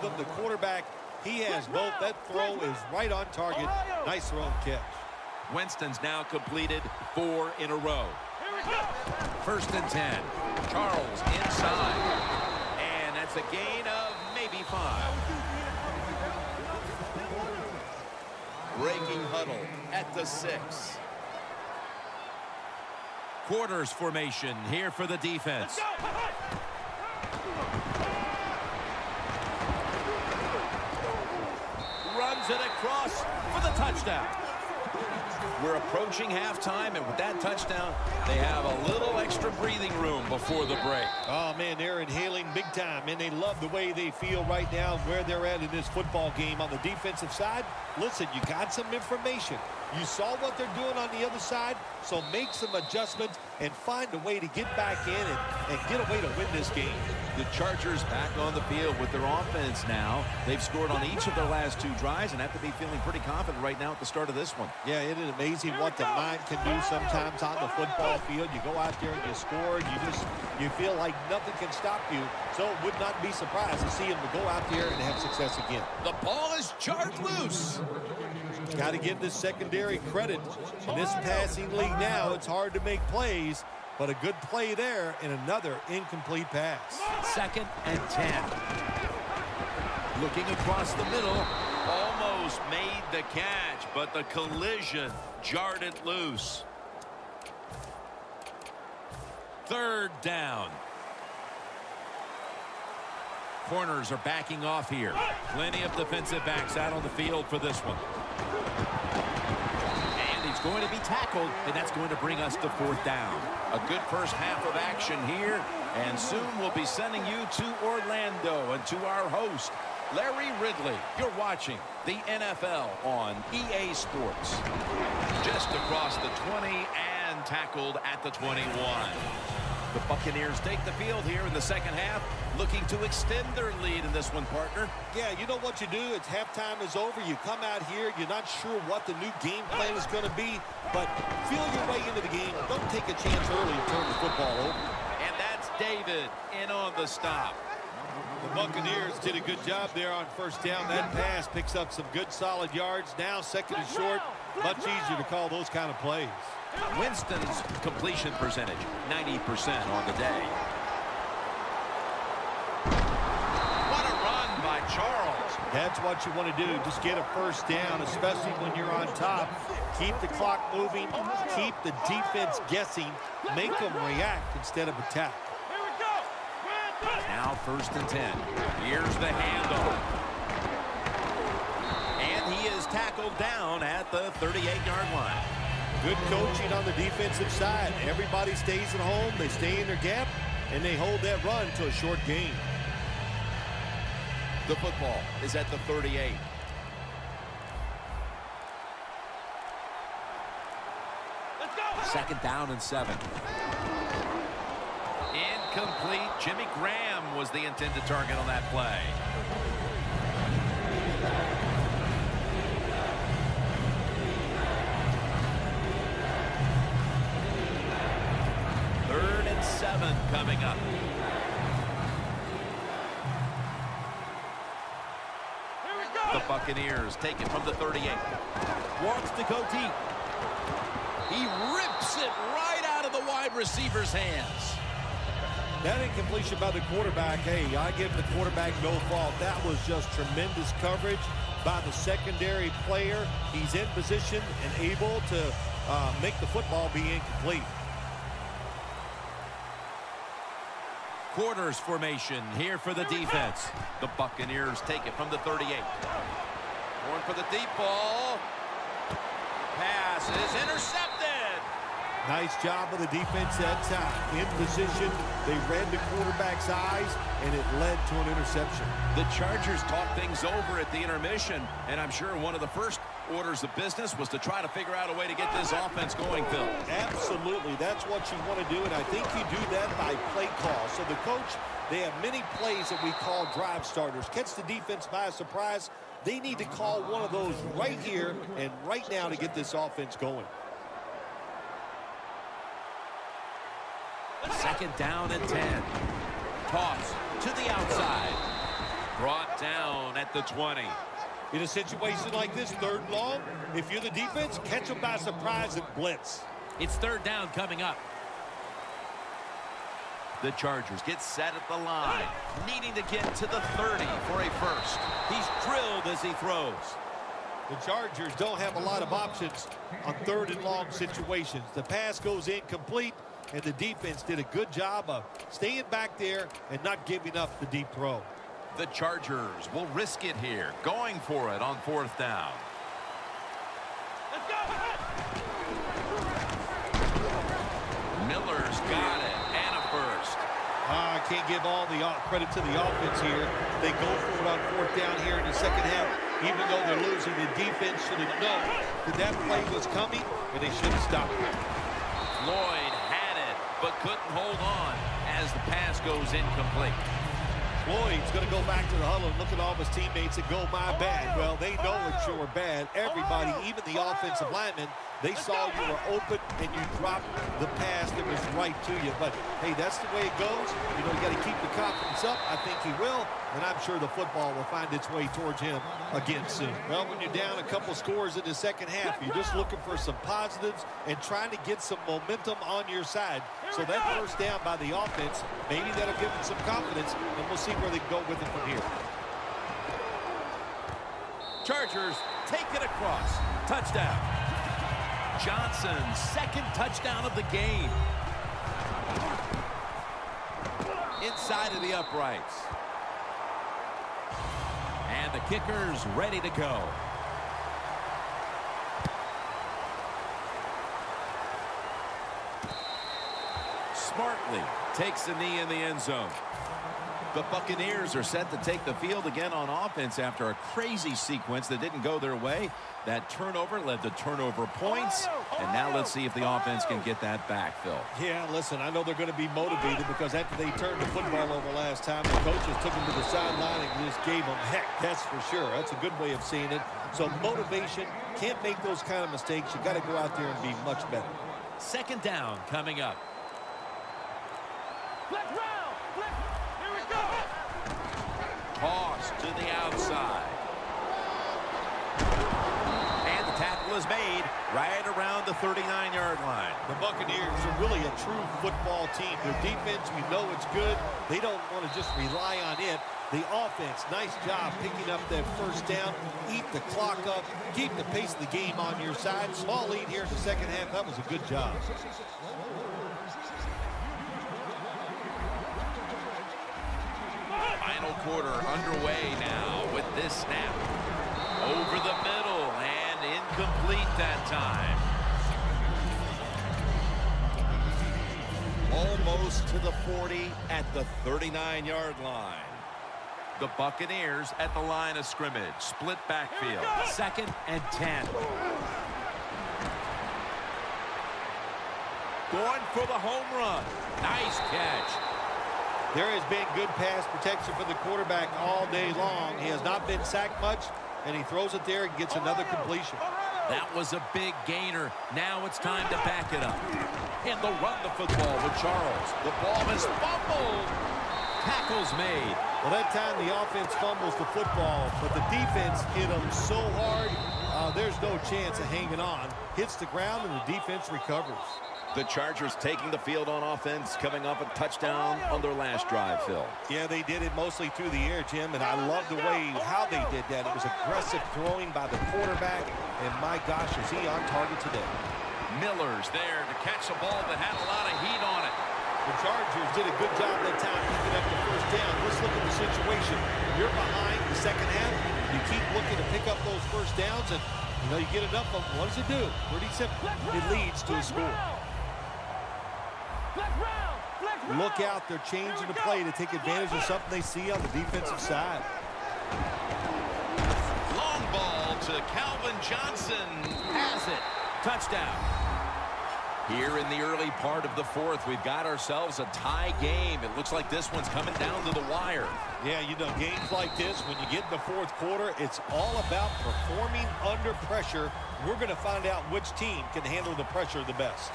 rhythm. The quarterback, he has both. That throw is right on target. Nice throw and catch. Winston's now completed 4 in a row. 1st and 10. Charles inside. And that's a gain of maybe 5. Breaking huddle at the 6. Quarters formation here for the defense. Runs it across for the touchdown. We're approaching halftime, and with that touchdown, they have a little extra breathing room before the break. Oh, man, they're inhaling big time, and they love the way they feel right now where they're at in this football game. On the defensive side, listen, you got some information. You saw what they're doing on the other side, so make some adjustments and find a way to get back in and get a way to win this game. The Chargers back on the field with their offense now. They've scored on each of their last 2 drives and have to be feeling pretty confident right now at the start of this one. Yeah, it is amazing what the mind can do sometimes on the football field. You go out there and you score, you feel like nothing can stop you. So it would not be surprised to see them to go out there and have success again. The ball is charged loose. Got to give this secondary credit. In this passing league now, it's hard to make plays, but a good play there and another incomplete pass. 2nd and 10. Looking across the middle. Almost made the catch, but the collision jarred it loose. 3rd down. Corners are backing off here. Plenty of defensive backs out on the field for this one. And he's going to be tackled, and that's going to bring us to 4th down. A good first half of action here, and soon we'll be sending you to Orlando and to our host, Larry Ridley. You're watching the NFL on EA Sports. Just across the 20 and tackled at the 21. The Buccaneers take the field here in the second half, looking to extend their lead in this one, partner. Yeah, you know what you do? It's halftime is over. You come out here, you're not sure what the new game plan is going to be, but feel your way into the game. Don't take a chance early and turn the football over. And that's David in on the stop. The Buccaneers did a good job there on 1st down. That pass picks up some good solid yards. Now 2nd and short, much easier to call those kind of plays. Winston's completion percentage, 90% on the day. What a run by Charles. That's what you want to do. Just get a 1st down, especially when you're on top. Keep the clock moving. Keep the defense guessing. Make them react instead of attack. Now 1st and 10. Here's the handoff. And he is tackled down at the 38-yard line. Good coaching on the defensive side. Everybody stays at home. They stay in their gap, and they hold that run to a short gain. The football is at the 38. Let's go. 2nd down and 7. Incomplete. Jimmy Graham was the intended target on that play. Coming up. The Buccaneers take it from the 38. Wants to go deep. He rips it right out of the wide receiver's hands. That incompletion by the quarterback, hey, I give the quarterback no fault. That was just tremendous coverage by the secondary player. He's in position and able to make the football be incomplete. Quarters formation here for the defense. The Buccaneers take it from the 38. Going for the deep ball. Pass is intercepted. Nice job of the defense that time. In position, they read the quarterback's eyes, and it led to an interception. The Chargers talked things over at the intermission, and I'm sure one of the first orders of business was to try to figure out a way to get this offense going, Phil. Absolutely. That's what you want to do, and I think you do that by play call. So the coach, they have many plays that we call drive starters. Catch the defense by surprise. They need to call one of those right here and right now to get this offense going. 2nd down and 10. Toss to the outside. Brought down at the 20. In a situation like this, 3rd and long, if you're the defense, catch them by surprise and blitz. It's 3rd down coming up. The Chargers get set at the line, needing to get to the 30 for a first. He's drilled as he throws. The Chargers don't have a lot of options on 3rd and long situations. The pass goes incomplete, and the defense did a good job of staying back there and not giving up the deep throw. The Chargers will risk it here, going for it on 4th down. Let's go! Miller's got it, and a first. I can't give all the credit to the offense here. They go for it on 4th down here in the 2nd half. Even though they're losing, the defense should have known that play was coming, and they should have stopped it. Lloyd had it, but couldn't hold on as the pass goes incomplete. Lloyd's going to go back to the huddle and look at all of his teammates and go, my bad. Well, they know it's your bad. Everybody, even the offensive linemen, they saw you were open and you dropped the pass that was right to you. But, hey, that's the way it goes. You know, you got to keep the confidence up. I think he will, and I'm sure the football will find its way towards him again soon. Well, when you're down a couple scores in the 2nd half, you're just looking for some positives and trying to get some momentum on your side. So that 1st down by the offense, maybe that'll give them some confidence, and we'll see where they can go with it from here. Chargers take it across. Touchdown. Johnson's 2nd touchdown of the game. Inside of the uprights. And the kicker's ready to go. Smartly takes a knee in the end zone. The Buccaneers are set to take the field again on offense after a crazy sequence that didn't go their way. That turnover led to turnover points. And now let's see if the offense can get that back, Phil. Yeah, listen, I know they're going to be motivated because after they turned the football over last time, the coaches took them to the sideline and just gave them heck, that's for sure. That's a good way of seeing it. So motivation, can't make those kind of mistakes. You got to go out there and be much better. 2nd down coming up. Here we go. Toss to the outside. And the tackle is made right around the 39-yard line. The Buccaneers are really a true football team. Their defense, we know it's good. They don't want to just rely on it. The offense, nice job picking up that 1st down. Eat the clock up. Keep the pace of the game on your side. Small lead here in the 2nd half. That was a good job. Final quarter underway now with this snap. Over the middle and incomplete that time. Almost to the 40 at the 39-yard line. The Buccaneers at the line of scrimmage. Split backfield. 2nd and 10. Going for the home run. Nice catch. There has been good pass protection for the quarterback all day long. He has not been sacked much, and he throws it there and gets another completion. That was a big gainer. Now it's time to back it up. And they'll run the football with Charles. The ball is fumbled. Tackle's made. Well, that time the offense fumbles the football, but the defense hit him so hard, there's no chance of hanging on. Hits the ground, and the defense recovers. The Chargers taking the field on offense, coming up a touchdown on their last drive, Phil. Yeah, they did it mostly through the air, Jim, and I love the way how they did that. It was aggressive throwing by the quarterback, and my gosh, is he on target today. Miller's there to catch a ball that had a lot of heat on it. The Chargers did a good job that time picking up the 1st down. Let's look at the situation. You're behind the 2nd half. You keep looking to pick up those 1st downs, and you know you get enough of them. What does it do? Pretty simple. It leads to a score. Look out, they're changing the play to take advantage of something they see on the defensive side. Long ball to Calvin Johnson. Has it. Touchdown. Here in the early part of the 4th, we've got ourselves a tie game. It looks like this one's coming down to the wire. Yeah, you know, games like this, when you get in the 4th quarter, it's all about performing under pressure. We're going to find out which team can handle the pressure the best.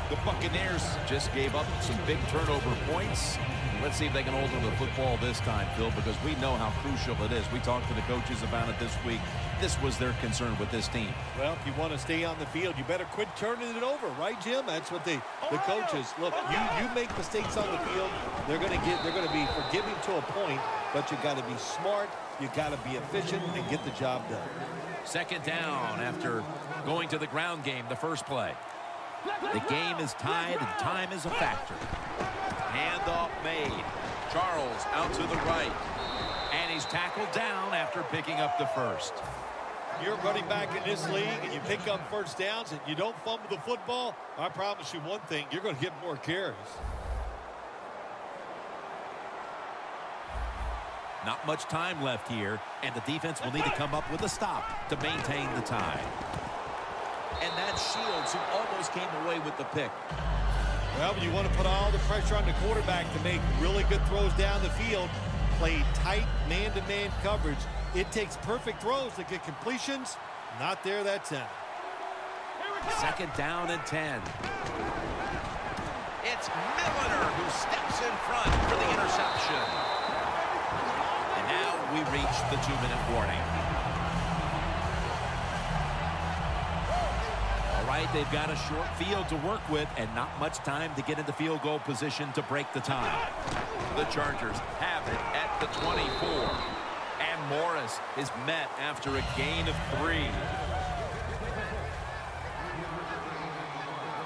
The Buccaneers just gave up some big turnover points. Let's see if they can hold on to the football this time, Phil, because we know how crucial it is. We talked to the coaches about it this week. This was their concern with this team. Well, if you want to stay on the field, you better quit turning it over, right, Jim? That's what the coaches look. You make mistakes on the field, they're going to be forgiving to a point, but you got to be smart, you got to be efficient, and get the job done. Second down after going to the ground game the first play. The game is tied and time is a factor. Handoff made. Charles out to the right. And he's tackled down after picking up the first. You're running back in this league and you pick up first downs and you don't fumble the football, I promise you one thing, you're going to get more carries. Not much time left here, and the defense will need to come up with a stop to maintain the tie. And that's Shields, who almost came away with the pick. Well, you want to put all the pressure on the quarterback to make really good throws down the field, play tight man-to-man coverage. It takes perfect throws to get completions. Not there that time. Second down and 10. It's Milliner who steps in front for the interception. And now we reach the 2-minute warning. All right, they've got a short field to work with and not much time to get into field goal position to break the tie. The Chargers have it at the 24. And Morris is met after a gain of 3.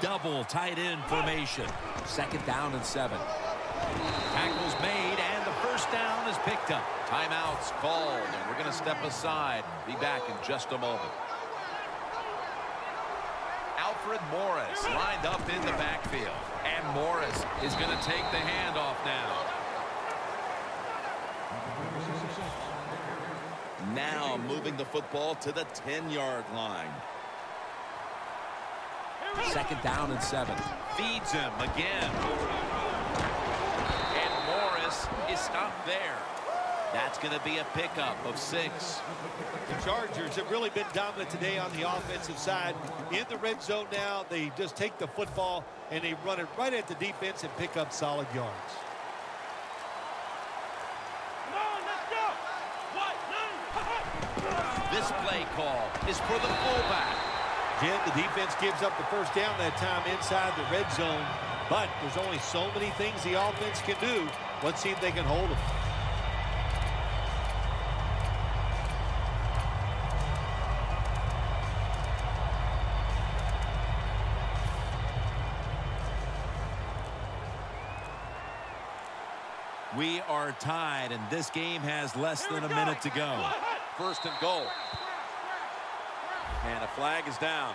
Double tight end formation. Second down and 7. Tackles made, and the first down is picked up. Timeouts called, and we're going to step aside. Be back in just a moment. Alfred Morris lined up in the backfield. And Morris is going to take the handoff now. Now moving the football to the 10-yard line. Second down and 7. Feeds him again. And Morris is stopped there. That's going to be a pickup of 6. The Chargers have really been dominant today on the offensive side. In the red zone now, they just take the football and they run it right at the defense and pick up solid yards. This play call is for the fullback. Jim, the defense gives up the first down that time inside the red zone, but there's only so many things the offense can do. Let's see if they can hold them. We are tied, and this game has less than a minute to go. First and goal. And a flag is down.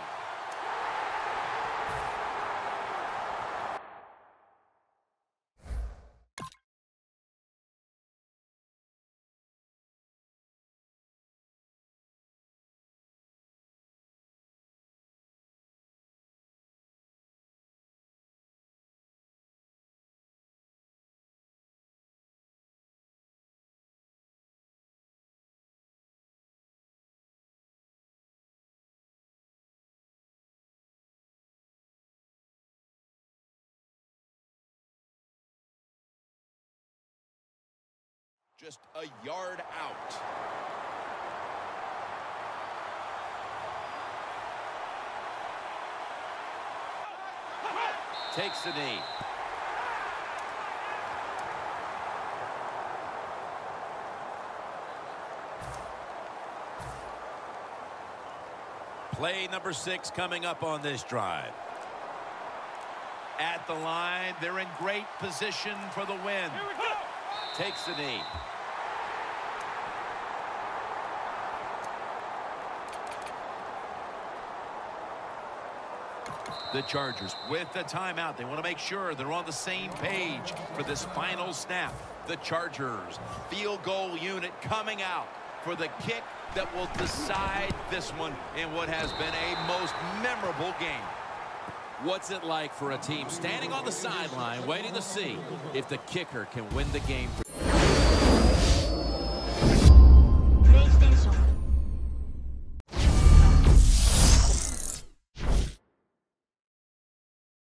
Just a yard out. Takes the knee. Play number 6 coming up on this drive. At the line, they're in great position for the win. Takes the knee. The Chargers with the timeout. They want to make sure they're on the same page for this final snap. The Chargers field goal unit coming out for the kick that will decide this one in what has been a most memorable game. What's it like for a team standing on the sideline waiting to see if the kicker can win the game for